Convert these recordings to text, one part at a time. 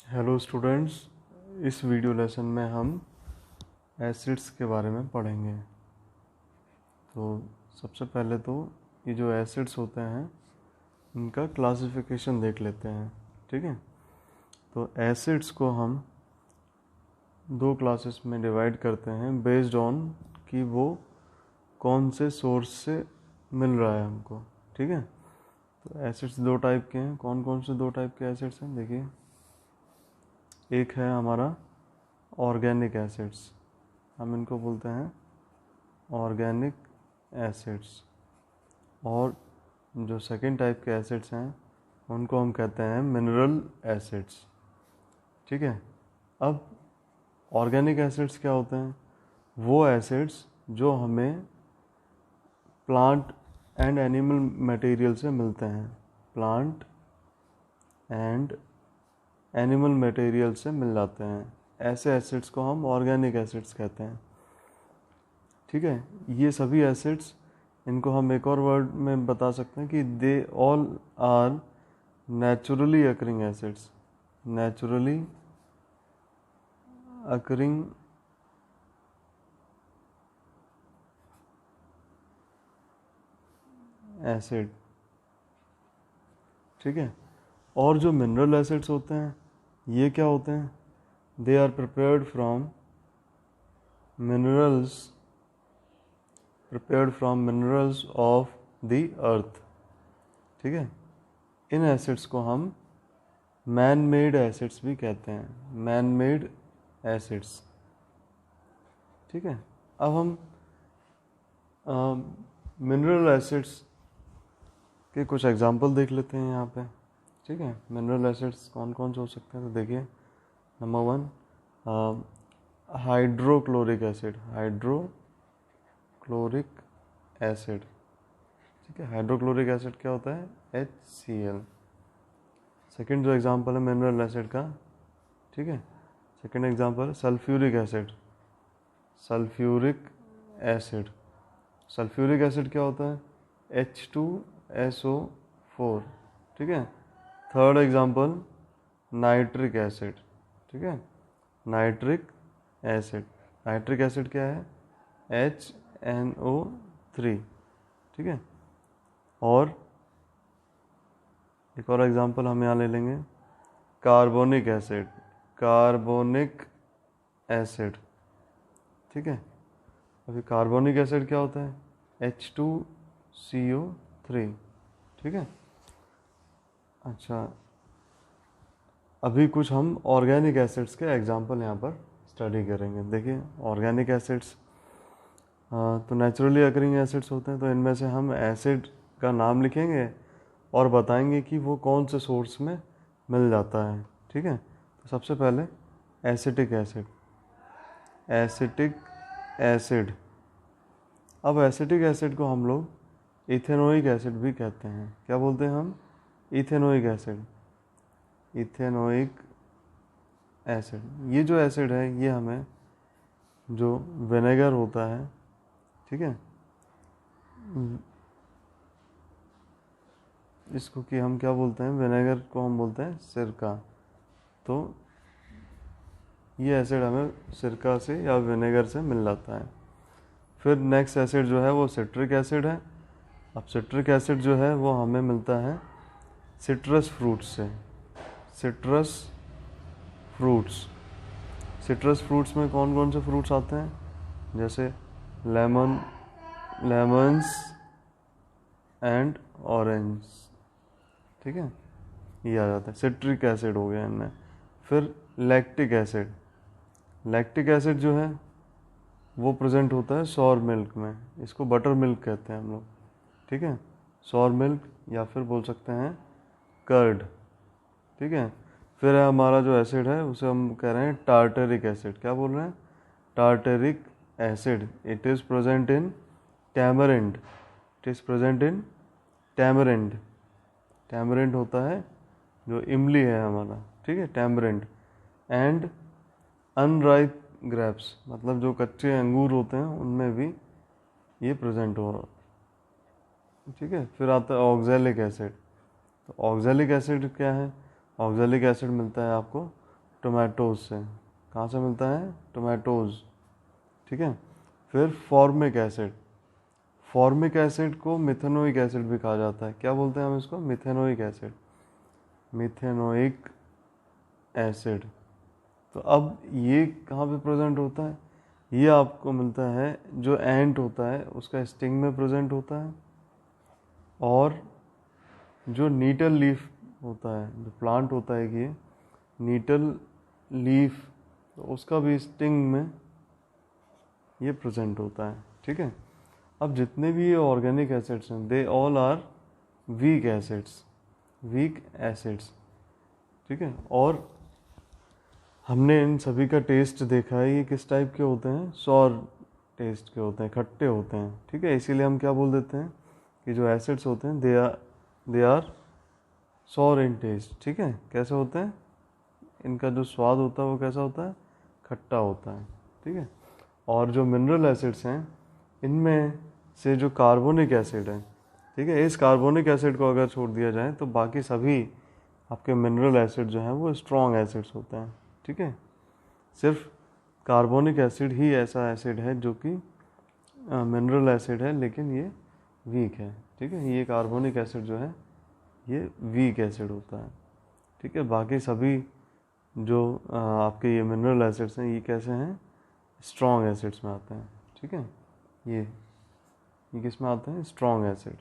Hello students, इस video lesson में हम एसिड्स के बारे में पढ़ेंगे। तो सबसे पहले तो ये जो एसिड्स होते हैं इनका क्लासिफिकेशन देख लेते हैं। ठीक है, तो एसिड्स को हम दो क्लासेस में डिवाइड करते हैं बेस्ड ऑन कि वो कौन से सोर्स से मिल रहा है हमको। ठीक है, तो एसिड्स दो टाइप के हैं। कौन कौन से दो टाइप के एसिड्स हैं देखिए। एक है हमारा ऑर्गेनिक एसिड्स, हम इनको बोलते हैं ऑर्गेनिक एसिड्स। और जो सेकेंड टाइप के एसिड्स हैं उनको हम कहते हैं मिनरल एसिड्स। ठीक है, अब ऑर्गेनिक एसिड्स क्या होते हैं? वो एसिड्स जो हमें प्लांट एंड एनिमल मटेरियल से मिलते हैं। प्लांट एंड एनिमल मटेरियल से मिल जाते हैं, ऐसे एसिड्स को हम ऑर्गेनिक एसिड्स कहते हैं। ठीक है, ये सभी एसिड्स, इनको हम एक और वर्ड में बता सकते हैं कि they all are naturally occurring acids. Naturally occurring acid. ठीक है, और जो मिनरल एसिड्स होते हैं ये क्या होते हैं? They are prepared from minerals of the earth. ठीक है, इन एसिड्स को हम मैन मेड एसिड्स भी कहते हैं। Man made acids. ठीक है, अब हम मिनरल एसिड्स के कुछ एग्जांपल देख लेते हैं यहाँ पे। ठीक है, मिनरल एसिड्स कौन कौन से हो सकते हैं? तो देखिए, number 1 hydrochloric acid. Hydrochloric acid. ठीक है, हाइड्रोक्लोरिक एसिड क्या होता है? HCl। सेकेंड जो एग्जांपल है मिनरल एसिड का, ठीक है, second example sulphuric acid. Sulphuric acid. Sulphuric acid क्या होता है? H2SO4। ठीक है, थर्ड एग्जांपल नाइट्रिक एसिड। ठीक है, नाइट्रिक एसिड। नाइट्रिक एसिड क्या है? HNO3। ठीक है, और एक और एग्जांपल हम यहाँ ले लेंगे, कार्बोनिक एसिड। Carbonic acid. ठीक है, अभी कार्बोनिक एसिड क्या होता है? H2CO3। ठीक है, अच्छा, अभी कुछ हम ऑर्गेनिक एसिड्स के एग्जांपल यहाँ पर स्टडी करेंगे। देखिए, ऑर्गेनिक एसिड्स तो नेचुरली अकरिंग एसिड्स होते हैं। तो इनमें से हम एसिड का नाम लिखेंगे और बताएंगे कि वो कौन से सोर्स में मिल जाता है। ठीक है, तो सबसे पहले एसिटिक एसिड। Acetic acid. अब एसिटिक एसिड को हम लोग इथेनोइक एसिड भी कहते हैं। क्या बोलते हैं हम? Ethanoic acid. Ethanoic acid. ये जो एसिड है ये हमें जो विनेगर होता है, ठीक है, इसको कि हम क्या बोलते हैं? विनेगर को हम बोलते हैं सिरका। तो ये एसिड हमें सिरका से या विनेगर से मिल जाता है। फिर नेक्स्ट एसिड जो है वो सिट्रिक एसिड है। अब सिट्रिक एसिड जो है वो हमें मिलता है सिट्रस फ्रूट्स से। Citrus fruits. सिट्रस फ्रूट्स में कौन कौन से फ्रूट्स आते हैं? जैसे लेमन्स एंड ऑरेंज। ठीक है, ये आ जाता है, सिट्रिक एसिड हो गया इनमें। फिर लैक्टिक एसिड। लैक्टिक एसिड जो है वो प्रेजेंट होता है सॉर मिल्क में। इसको बटर मिल्क कहते हैं हम लोग। ठीक है, सॉर मिल्क या फिर बोल सकते हैं कर्ड। ठीक है, फिर है हमारा जो एसिड है उसे हम कह रहे हैं टार्टरिक एसिड। क्या बोल रहे हैं? Tartaric acid. It is present in tamarind. It is present in tamarind. Tamarind होता है जो इमली है हमारा। ठीक है, टैमरिंड। एंड अनराइप ग्रेप्स, मतलब जो कच्चे अंगूर होते हैं उनमें भी ये प्रेजेंट हो। ठीक है, फिर आता है ऑक्जेलिक एसिड। तो ऑक्जेलिक एसिड क्या है? ऑक्जेलिक एसिड मिलता है आपको टोमेटोज से। कहाँ से मिलता है? टोमेटोज, ठीक है। फिर फॉर्मिक एसिड, फॉर्मिक एसिड को मिथेनोइक एसिड भी कहा जाता है। क्या बोलते हैं हम इसको? Methanoic acid, methanoic acid. तो अब ये कहाँ पे प्रेजेंट होता है? ये आपको मिलता है जो एंट होता है उसका स्टिंग में प्रेजेंट होता है, और जो नीटल लीफ होता है, जो प्लांट होता है कि नीटल लीफ, तो उसका भी स्टिंग में ये प्रेजेंट होता है, ठीक है। अब जितने भी ये ऑर्गेनिक एसिड्स हैं they all are weak acids, weak acids, ठीक है। और हमने इन सभी का टेस्ट देखा है, ये किस टाइप के होते हैं? सॉर टेस्ट के होते हैं, खट्टे होते हैं, ठीक है। इसीलिए हम क्या बोल देते हैं कि जो एसिड्स होते हैं they are sour in taste, ठीक है। कैसे होते हैं? इनका जो स्वाद होता है वो कैसा होता है? खट्टा होता है, ठीक है। और जो मिनरल एसिड्स हैं इनमें से जो कार्बोनिक एसिड है, ठीक है, इस कार्बोनिक एसिड को अगर छोड़ दिया जाए तो बाकी सभी आपके मिनरल एसिड जो हैं वो स्ट्रॉन्ग एसिड्स होते हैं, ठीक है। सिर्फ कार्बोनिक एसिड ही ऐसा एसिड है जो कि मिनरल एसिड है लेकिन ये वीक है, ठीक है। ये कार्बोनिक एसिड जो है ये वीक एसिड होता है, ठीक है। बाकी सभी जो आपके ये मिनरल एसिड्स हैं ये कैसे हैं? स्ट्रॉन्ग एसिड्स में आते हैं, ठीक है। ये किस में आते हैं? स्ट्रॉन्ग एसिड,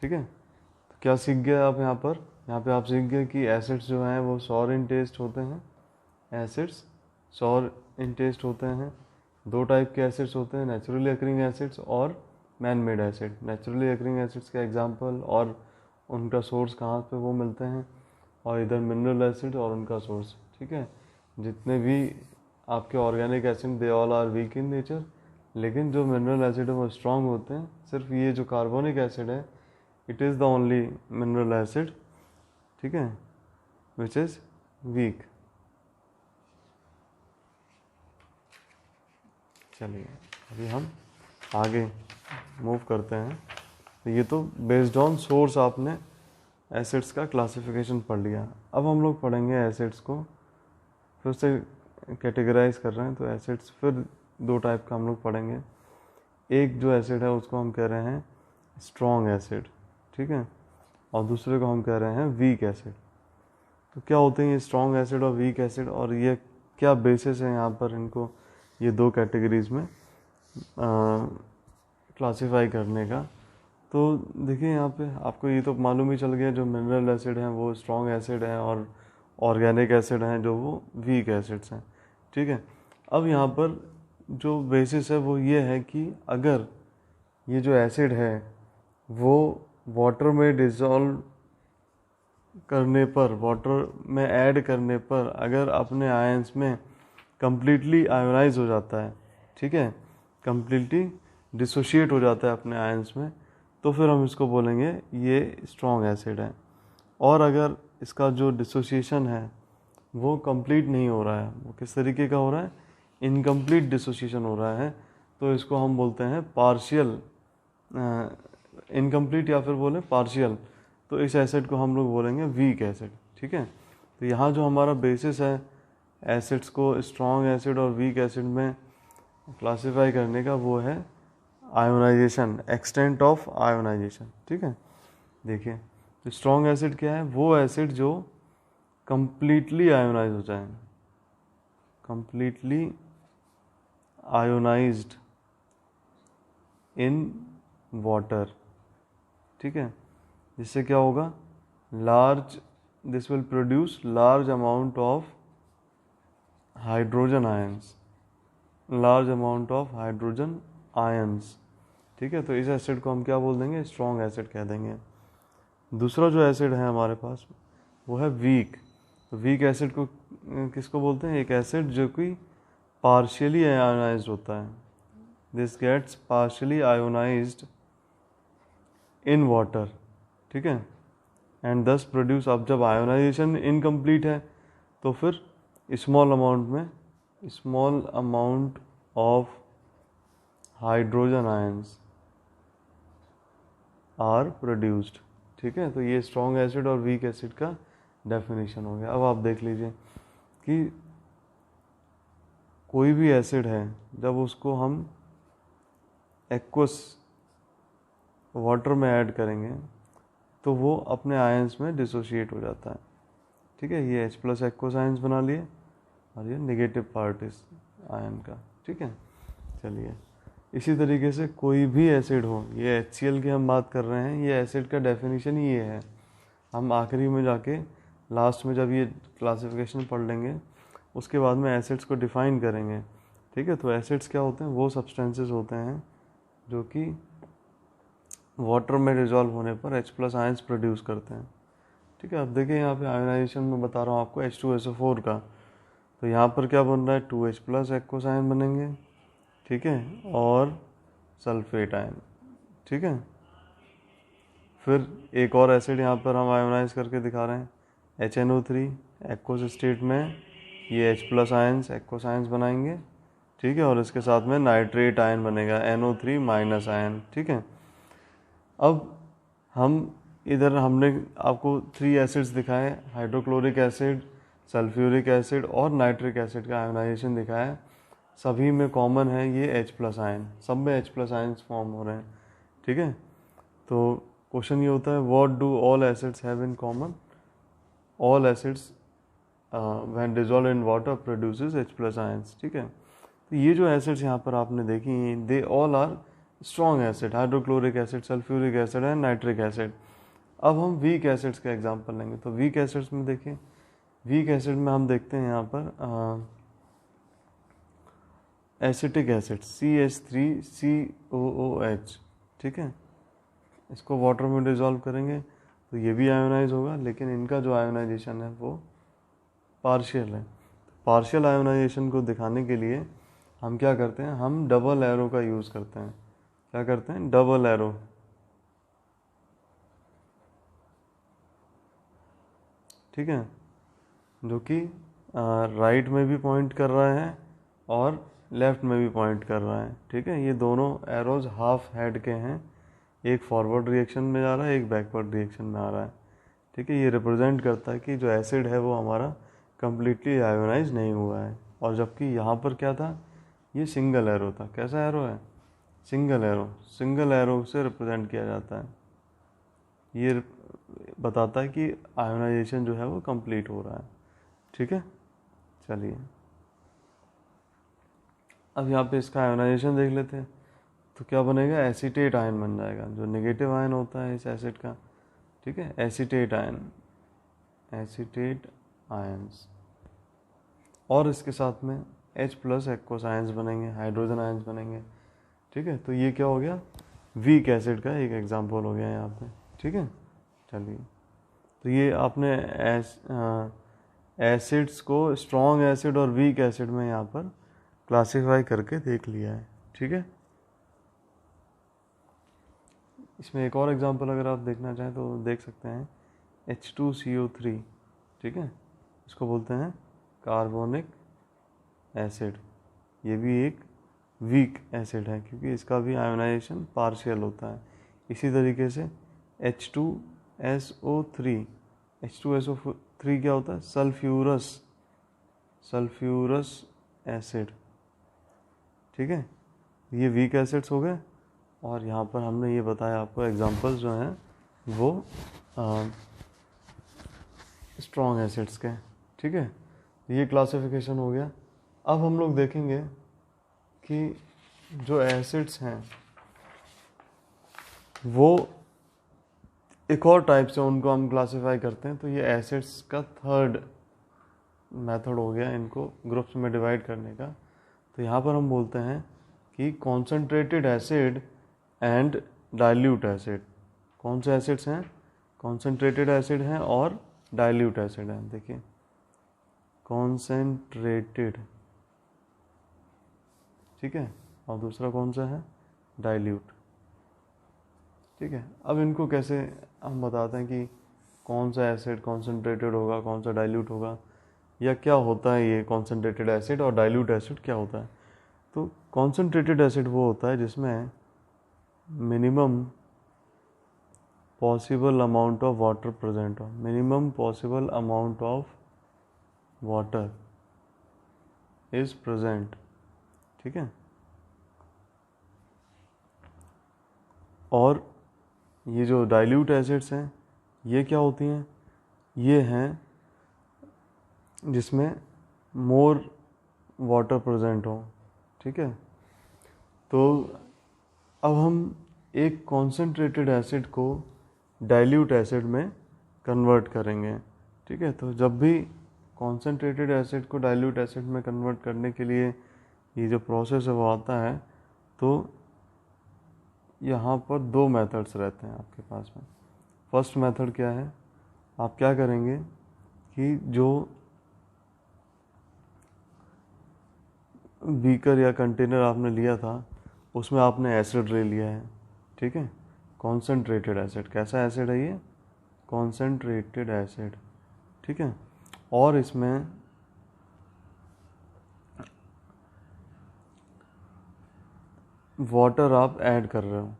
ठीक है। तो क्या सीख गए आप यहाँ पर? यहाँ पे आप सीख गए कि एसिड्स जो हैं वो सॉर इन टेस्ट होते हैं, एसिड्स सॉर इन टेस्ट होते हैं। दो टाइप के एसिड्स होते हैं, नेचुरली अकरिंग एसिड्स और man made acid. Naturally occurring acids के एग्जांपल और उनका सोर्स कहाँ पे वो मिलते हैं, और इधर मिनरल एसिड और उनका सोर्स, ठीक है। जितने भी आपके organic acid they all are weak in nature, लेकिन जो मिनरल एसिड है वो स्ट्रॉन्ग होते हैं। सिर्फ ये जो कार्बोनिक एसिड है it is the only mineral acid, ठीक है, विच इज़ वीक। चलिए अभी हम आगे मूव करते हैं। तो ये तो बेस्ड ऑन सोर्स आपने एसिड्स का क्लासिफिकेशन पढ़ लिया। अब हम लोग पढ़ेंगे एसिड्स को, फिर से कैटेगराइज कर रहे हैं तो एसिड्स फिर दो टाइप का हम लोग पढ़ेंगे। एक जो एसिड है उसको हम कह रहे हैं स्ट्रॉन्ग एसिड, ठीक है, और दूसरे को हम कह रहे हैं वीक एसिड। तो क्या होते हैं ये स्ट्रॉन्ग एसिड और वीक एसिड, और ये क्या बेसिस है यहाँ पर इनको ये दो कैटेगरीज में क्लासिफाई करने का? तो देखिए यहाँ पे आपको ये तो मालूम ही चल गया जो मिनरल एसिड हैं वो स्ट्रॉन्ग एसिड हैं और ऑर्गेनिक एसिड हैं जो वो वीक एसिड्स हैं, ठीक है। अब यहाँ पर जो बेसिस है वो ये है कि अगर ये जो एसिड है वो वाटर में डिज़ोल्व करने पर, वाटर में ऐड करने पर अगर अपने आयंस में कम्प्लीटली आयोनाइज हो जाता है, ठीक है, कम्प्लीटली डिसोशिएट हो जाता है अपने आयंस में, तो फिर हम इसको बोलेंगे ये स्ट्रॉन्ग एसिड है। और अगर इसका जो डिसोसिएशन है वो कंप्लीट नहीं हो रहा है, वो किस तरीके का हो रहा है? इनकम्प्लीट डिसोसिएशन हो रहा है, तो इसको हम बोलते हैं पार्शियल, इनकम्प्लीट या फिर बोले पार्शियल, तो इस एसिड को हम लोग बोलेंगे वीक एसिड, ठीक है। तो यहाँ जो हमारा बेसिस है एसिड्स को स्ट्रॉन्ग एसिड और वीक एसिड में क्लासिफाई करने का वो है आयोनाइजेशन, एक्सटेंट ऑफ आयोनाइजेशन, ठीक है। देखिए तो स्ट्रॉन्ग एसिड क्या है? वो एसिड जो कंप्लीटली आयोनाइज हो जाए, कंप्लीटली आयोनाइज्ड इन वाटर, ठीक है। जिससे क्या होगा? This will produce large amount of hydrogen ions, large amount of hydrogen ions, ठीक है। तो इस एसिड को हम क्या बोल देंगे? स्ट्रॉन्ग एसिड कह देंगे। दूसरा जो एसिड है हमारे पास वो है वीक। तो वीक एसिड को किसको बोलते हैं? एक एसिड जो कि पार्शियली आयोनाइज्ड होता है, this gets partially ionised in water, ठीक है, एंड दस प्रोड्यूस। अब जब आयोनाइजेशन इनकम्प्लीट है तो फिर small amount of hydrogen ions are produced, ठीक है। तो ये स्ट्रॉन्ग एसिड और वीक एसिड का डेफिनेशन हो गया। अब आप देख लीजिए कि कोई भी एसिड है जब उसको हम एक्वस वाटर में ऐड करेंगे तो वो अपने आयंस में डिसोशिएट हो जाता है। ठीक है, ये H+ एक्वस आयंस बना लिए और ये नेगेटिव पार्ट इस आयन का। ठीक है, चलिए इसी तरीके से कोई भी एसिड हो, ये HCl की हम बात कर रहे हैं, ये एसिड का डेफिनेशन ही ये है। हम आखिरी में जाके लास्ट में जब ये क्लासिफिकेशन पढ़ लेंगे उसके बाद में एसिड्स को डिफाइन करेंगे। ठीक है, तो एसिड्स क्या होते हैं? वो सब्सटेंसेस होते हैं जो कि वाटर में डिजॉल्व होने पर H+ आयंस प्रोड्यूस करते हैं। ठीक है, अब देखिए यहाँ पे आयोनाइजेशन में बता रहा हूँ आपको H2SO4 का, तो यहाँ पर क्या बन रहा है? 2H+ एक्वस आयन बनेंगे। ठीक है, और सल्फेट आयन। ठीक है, फिर एक और एसिड यहाँ पर हम आयोनाइज करके दिखा रहे हैं, HNO3 एक्वस स्टेट में ये H+ आयंस एक्वस आयंस बनाएंगे। ठीक है, और इसके साथ में नाइट्रेट आयन बनेगा, NO3- आयन। ठीक है, अब हम इधर हमने आपको 3 एसिड्स दिखाए, हाइड्रोक्लोरिक एसिड, सल्फ्यूरिक एसिड और नाइट्रिक एसिड का आयोनाइजेशन दिखाया। सभी में कॉमन है ये H+ आयन, सब में H+ आयंस फॉर्म हो रहे हैं। ठीक है, तो क्वेश्चन ये होता है, what do all acids have in common? All acids when dissolve in water produces H+ ions. ठीक है, तो ये जो एसिड्स यहाँ पर आपने देखी, they all are strong acid, hydrochloric acid, sulphuric acid and nitric acid. अब हम वीक एसिड्स का एग्जांपल लेंगे, तो वीक एसिड्स में देखिए, वीक एसिड में हम देखते हैं यहाँ पर एसिटिक एसिड CH3COOH। ठीक है, इसको वाटर में डिसॉल्व करेंगे तो ये भी आयोनाइज होगा, लेकिन इनका जो आयोनाइजेशन है वो पार्शियल है। पार्शियल आयोनाइजेशन को दिखाने के लिए हम क्या करते हैं? हम डबल एरो का यूज़ करते हैं। क्या करते हैं? Double arrow. ठीक है, जो कि राइट में भी पॉइंट कर रहा है और लेफ्ट में भी पॉइंट कर रहा है। ठीक है, ये दोनों एरोज हाफ हेड के हैं, एक फॉरवर्ड रिएक्शन में जा रहा है, एक बैकवर्ड रिएक्शन में आ रहा है। ठीक है, ये रिप्रेजेंट करता है कि जो एसिड है वो हमारा कम्प्लीटली आयोनाइज नहीं हुआ है। और जबकि यहाँ पर क्या था? ये सिंगल एरो था। कैसा एरो है? Single arrow. सिंगल एरो से रिप्रेजेंट किया जाता है। ये बताता है कि आयोनाइजेशन जो है वो कंप्लीट हो रहा है। ठीक है, चलिए अब यहाँ पे इसका आयोनाइजेशन देख लेते हैं। तो क्या बनेगा? एसीटेट आयन बन जाएगा, जो नेगेटिव आयन होता है इस एसिड का। ठीक है, एसीटेट आयन, एसीटेट आयंस। और इसके साथ में H+ एक्वस आयंस बनेंगे, हाइड्रोजन आयंस बनेंगे। ठीक है, तो ये क्या हो गया? वीक एसिड का एक एग्जांपल हो गया यहाँ पे। ठीक है, चलिए तो ये आपने एसिड्स को स्ट्रॉन्ग एसिड और वीक एसिड में यहाँ पर क्लासीफाई करके देख लिया है। ठीक है, इसमें एक और एग्जांपल अगर आप देखना चाहें तो देख सकते हैं, H2CO3। ठीक है, इसको बोलते हैं कार्बोनिक एसिड। ये भी एक वीक एसिड है क्योंकि इसका भी आयोनाइजेशन पार्शियल होता है। इसी तरीके से H2SO3, H2SO3 क्या होता है? Sulphurous acid. ठीक है, ये वीक एसिड्स हो गए। और यहाँ पर हमने ये बताया आपको एग्जांपल्स जो हैं वो स्ट्रॉन्ग एसिड्स के। ठीक है, ये क्लासिफिकेशन हो गया। अब हम लोग देखेंगे कि जो एसिड्स हैं वो एक और टाइप से उनको हम क्लासिफाई करते हैं। तो ये एसिड्स का थर्ड मेथड हो गया इनको ग्रुप्स में डिवाइड करने का। तो यहाँ पर हम बोलते हैं कि concentrated acid and dilute acid. कौन से एसिड्स हैं? कॉन्सेंट्रेटेड एसिड हैं और डाइल्यूट एसिड हैं। देखिए, कॉन्सेंट्रेटेड, ठीक है, और दूसरा कौन सा है? डाइल्यूट। ठीक है, अब इनको कैसे हम बताते हैं कि कौन सा एसिड कॉन्सेंट्रेटेड होगा, कौन सा डाइल्यूट होगा, या क्या होता है ये कॉन्सेंट्रेटेड एसिड और डाइल्यूट एसिड क्या होता है? तो कॉन्सेंट्रेटेड एसिड वो होता है जिसमें minimum possible amount of water present हो, minimum possible amount of water is present, ठीक है। और ये जो डाइल्यूट एसिड्स हैं ये क्या होती हैं, ये हैं जिसमें मोर वाटर प्रेजेंट हो, ठीक है। तो अब हम एक कॉन्सेंट्रेटेड एसिड को डाइल्यूट एसिड में कन्वर्ट करेंगे, ठीक है। तो जब भी कॉन्सेंट्रेटेड एसिड को डाइल्यूट एसिड में कन्वर्ट करने के लिए ये जो प्रोसेस है वो आता है, तो यहाँ पर दो मेथड्स रहते हैं आपके पास में। फर्स्ट मेथड क्या है, आप क्या करेंगे कि जो बीकर या कंटेनर आपने लिया था उसमें आपने एसिड ले लिया है, ठीक है, कॉन्सेंट्रेटेड एसिड। कैसा एसिड है ये, कॉन्सेंट्रेटेड एसिड, ठीक है। और इसमें वाटर आप ऐड कर रहे हो,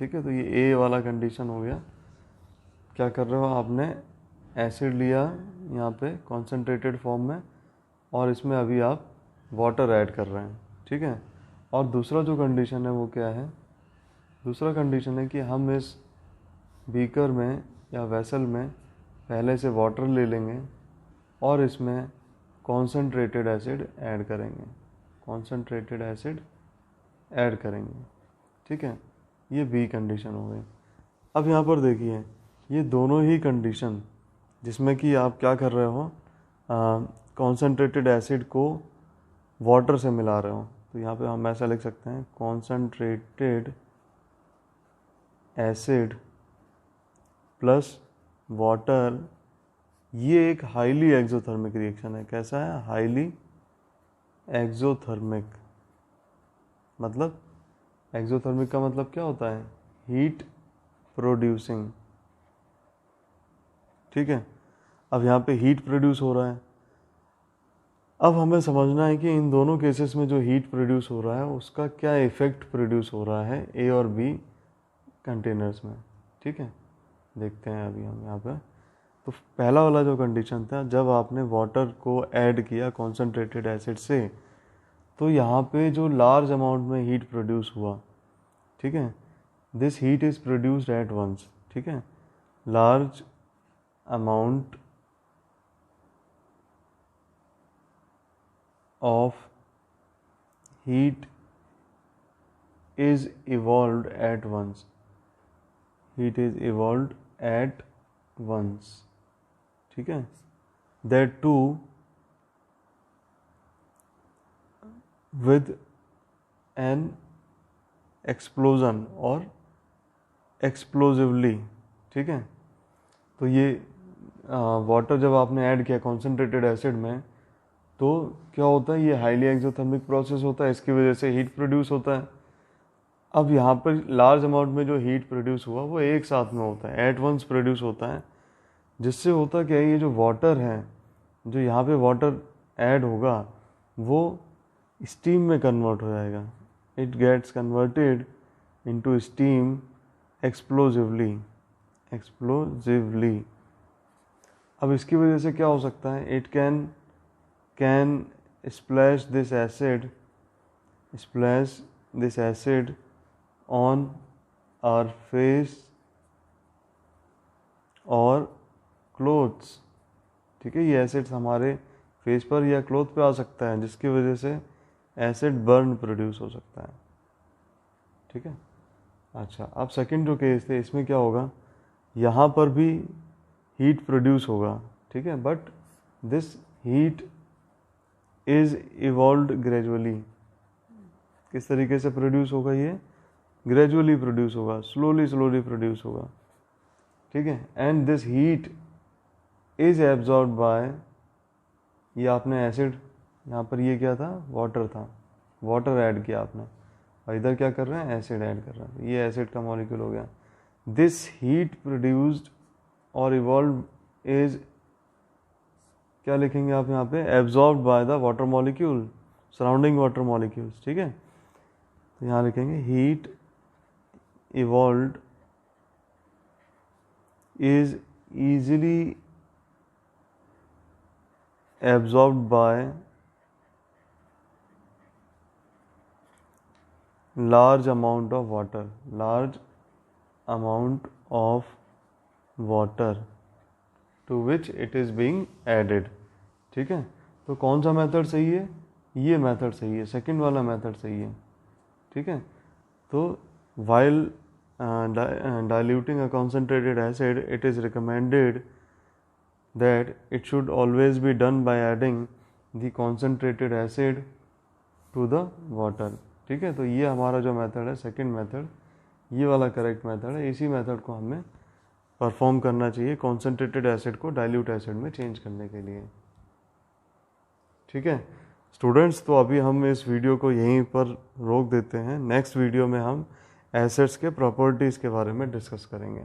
ठीक है। तो ये ए वाला कंडीशन हो गया। क्या कर रहे हो, आपने एसिड लिया यहाँ पे कॉन्सेंट्रेटेड फॉर्म में और इसमें अभी आप वाटर ऐड कर रहे हैं, ठीक है। और दूसरा जो कंडीशन है वो क्या है, दूसरा कंडीशन है कि हम इस बीकर में या वेसल में पहले से वाटर ले लेंगे और इसमें कॉन्सेंट्रेटेड एसिड ऐड करेंगे, कॉन्सेंट्रेटेड एसिड ऐड करेंगे, ठीक है। ये बी कंडीशन हो गई। अब यहाँ पर देखिए ये दोनों ही कंडीशन जिसमें कि आप क्या कर रहे हो, कॉन्सेंट्रेटेड एसिड को वाटर से मिला रहे हो, तो यहाँ पे हम ऐसा लिख सकते हैं कॉन्सेंट्रेटेड एसिड प्लस वाटर। ये एक हाईली एक्सोथर्मिक रिएक्शन है। कैसा है, हाईली एक्सोथर्मिक। मतलब एक्सोथर्मिक का मतलब क्या होता है, हीट प्रोड्यूसिंग, ठीक है। अब यहाँ पे हीट प्रोड्यूस हो रहा है। अब हमें समझना है कि इन दोनों केसेस में जो हीट प्रोड्यूस हो रहा है उसका क्या इफ़ेक्ट प्रोड्यूस हो रहा है ए और बी कंटेनर्स में, ठीक है। देखते हैं अभी हम यहाँ पे। तो पहला वाला जो कंडीशन था, जब आपने वाटर को ऐड किया कॉन्सेंट्रेटेड एसिड से, तो यहाँ पे जो लार्ज अमाउंट में हीट प्रोड्यूस हुआ, ठीक है, this heat is produced at once, ठीक है। Large amount of heat is evolved at once, heat is evolved at once, ठीक है। that too with an explosion or explosively, ठीक है। तो ये वाटर जब आपने ऐड किया कॉन्सेंट्रेटेड एसिड में, तो क्या होता है, ये हाईली एक्सोथर्मिक प्रोसेस होता है, इसकी वजह से हीट प्रोड्यूस होता है। अब यहाँ पर लार्ज अमाउंट में जो हीट प्रोड्यूस हुआ वो एक साथ में होता है, एट वंस प्रोड्यूस होता है, जिससे होता क्या है, ये जो वाटर है, जो यहाँ पे वाटर ऐड होगा वो स्टीम में कन्वर्ट हो जाएगा। It gets converted into steam explosively, explosively. अब इसकी वजह से क्या हो सकता है, it can splash this acid on our face और clothes, ठीक है। ये एसिड्स हमारे फेस पर या क्लोथ पे आ सकता है, जिसकी वजह से एसिड बर्न प्रोड्यूस हो सकता है, ठीक है। अच्छा, अब सेकंड जो केस थे इसमें क्या होगा, यहाँ पर भी हीट प्रोड्यूस होगा, ठीक है, but this heat is evolved gradually. किस तरीके से प्रोड्यूस होगा, ये ग्रेजुअली प्रोड्यूस होगा, स्लोली प्रोड्यूस होगा, ठीक है। And this heat is absorb by, ये आपने एसिड, यहाँ पर ये क्या था, वाटर था, वाटर ऐड किया आपने, और इधर क्या कर रहे हैं, एसिड ऐड कर रहे हैं, ये एसिड का मॉलिक्यूल हो गया। दिस हीट प्रोड्यूस्ड और इवॉल्व इज, क्या लिखेंगे आप यहाँ पे, absorbed by the water molecule, surrounding water molecules, ठीक है। तो यहाँ लिखेंगे heat evolved is easily absorbed by large amount of water to which it is being added। ठीक है, तो कौन सा मेथड सही है? ये मेथड सही है, सेकंड वाला मेथड सही है। ठीक है, तो while diluting a concentrated acid, it is recommended that it should always be done by adding the concentrated acid to the water। ठीक है, तो ये हमारा जो मेथड है सेकंड मेथड, ये वाला करेक्ट मेथड है। इसी मेथड को हमें परफॉर्म करना चाहिए कॉन्सेंट्रेटेड एसिड को डाइल्यूट एसिड में चेंज करने के लिए। ठीक है स्टूडेंट्स, तो अभी हम इस वीडियो को यहीं पर रोक देते हैं। नेक्स्ट वीडियो में हम एसिड्स के प्रॉपर्टीज़ के बारे में डिस्कस करेंगे।